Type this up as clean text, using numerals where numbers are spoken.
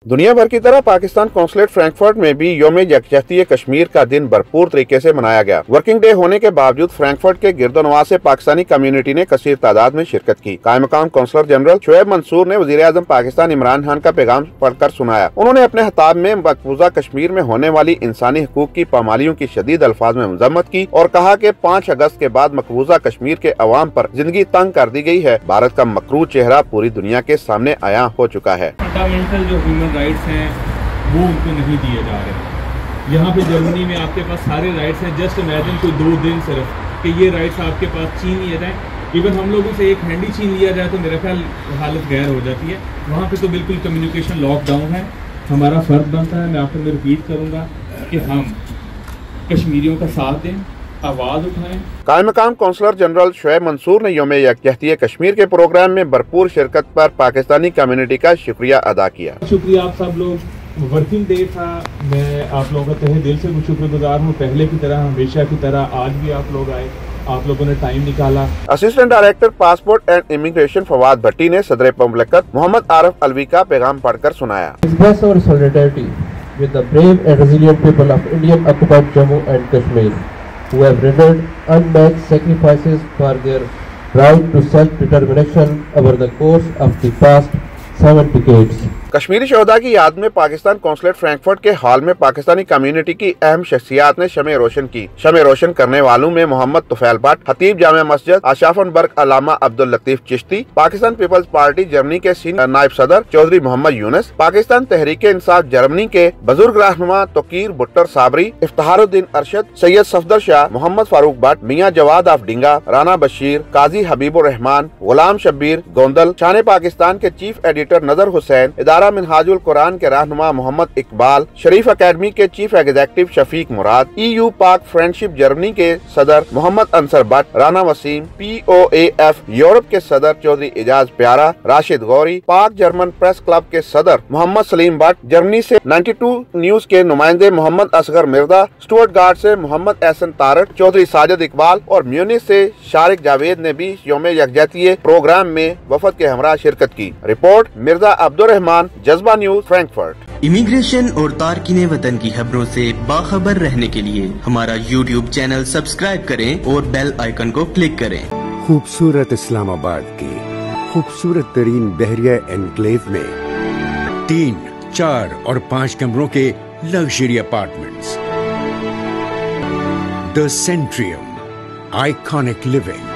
दुनिया भर की तरह पाकिस्तान कौंसलेट फ्रैंकफर्ट में भी यौम यकजहती कश्मीर का दिन भरपूर तरीके से मनाया गया। वर्किंग डे होने के बावजूद फ्रैंकफर्ट के गिरदोनवा से पाकिस्तानी कम्युनिटी ने कसीर तादाद में शिरकत की। कायम मकाम कौंसलर जनरल शुएब मंसूर ने वजीर आजम पाकिस्तान इमरान खान का पैगाम पढ़कर सुनाया। उन्होंने अपने खिताब में मकबूजा कश्मीर में होने वाली इंसानी हकूक की पामालियों की शदीद अल्फाज में मजम्मत की और कहा कि 5 अगस्त के बाद मकबूजा कश्मीर के अवाम पर जिंदगी तंग कर दी गई है। भारत का मकरू चेहरा पूरी दुनिया के सामने आया हो चुका है। फंडामेंटल जो ह्यूमन राइट्स हैं वो उनको नहीं दिए जा रहे। यहाँ पे जर्मनी में आपके पास सारे राइट्स हैं। जस्ट इमेजिन कोई 2 दिन सिर्फ कि ये राइट्स आपके पास छीन लिए जाए। इवन हम लोगों से एक हैंडी छीन लिया जाए तो मेरा ख्याल हालत गैर हो जाती है। वहाँ पे तो बिल्कुल कम्युनिकेशन लॉकडाउन है। हमारा फ़र्ज बनता है, मैं आपको मैं रिपीट करूँगा कि हम कश्मीरियों का साथ दें, आवाज़ उठाएं। कायम मकाम कौंसलर जनरल शुएब मंसूर ने यौम यकजहती कश्मीर के प्रोग्राम में भरपूर शिरकत पर पाकिस्तानी कम्युनिटी का शुक्रिया अदा किया। शुक्रिया आप सब लोग। वर्किंग डे था, मैं आप लोगों का तहे दिल से शुक्रगुजार हूँ। पहले की तरह, हमेशा की तरह आज भी आप लोग आए, आप लोगों ने टाइम निकाला। Assistant director passport and immigration Fawad Bhatti ने सदर मुमलकत मोहम्मद आरिफ अलवी का पैगाम पढ़कर सुनाया। Express our solidarity with the brave and resilient people of Indian occupied Jammu and Kashmir who have rendered unmatched sacrifices for their right to self-determination over the course of the past 7 decades. Kashmiri शोहदा की याद में Pakistan consulate Frankfurt के hall में Pakistani community की अहम शख्सियात ने शमे रोशन की। शमे रोशन करने वालों में मोहम्मद तुफैल भट्ट, खतीब जामिया मस्जिद आशाफनबर्ग अल्लामा Abdul Latif Chishti, Pakistan peoples party Germany के सीनियर नायब सदर चौधरी मोहम्मद यूनुस, पाकिस्तान तहरीक इंसाफ जर्मनी के बुजुर्ग रहनुमा तोकीर भुट्टर साबरी, इफ्तिखारुद्दीन अरशद, सैयद सफदर शाह, मोहम्मद फारूक भट्ट, मियाँ जवाद आफ डिंगा, राना बशीर, काजी हबीबुर रहमान, गुलाम शब्बीर गोंदल, शान पाकिस्तान के चीफ एडिटर नजर हुसैन, इदारा मिनहाजुल कुरान के रहनुमा मोहम्मद इकबाल, शरीफ अकेडमी के चीफ एग्जीक्यूटिव शफीक मुराद, EU पाक फ्रेंडशिप जर्मनी के सदर मोहम्मद अंसर भट्ट, राना वसीम, POAF यूरोप के सदर चौधरी एजाज प्यारा, राशिद गौरी, पाक जर्मन प्रेस क्लब के सदर मोहम्मद सलीम भट्ट, जर्मनी से 92 न्यूज के नुमाइंदे मोहम्मद असगर मिर्जा, स्टुअर्टगार्ट से मोहम्मद एहसन तारक, चौधरी साजिद इकबाल और म्यूनिख से शारिक जावेद ने भी यौम यकजहती प्रोग्राम में वफद के हमरा शिरकत की। रिपोर्ट मिर्जा अब्दुल रहमान, जज्बा न्यूज, फ्रैंकफर्ट। इमिग्रेशन और तारकीने वतन की खबरों से बाखबर रहने के लिए हमारा YouTube चैनल सब्सक्राइब करें और बेल आइकन को क्लिक करें। खूबसूरत इस्लामाबाद की खूबसूरत तरीन बहरिया एनक्लेव में 3, 4 और 5 कमरों के luxury apartments. The Centrium, iconic living.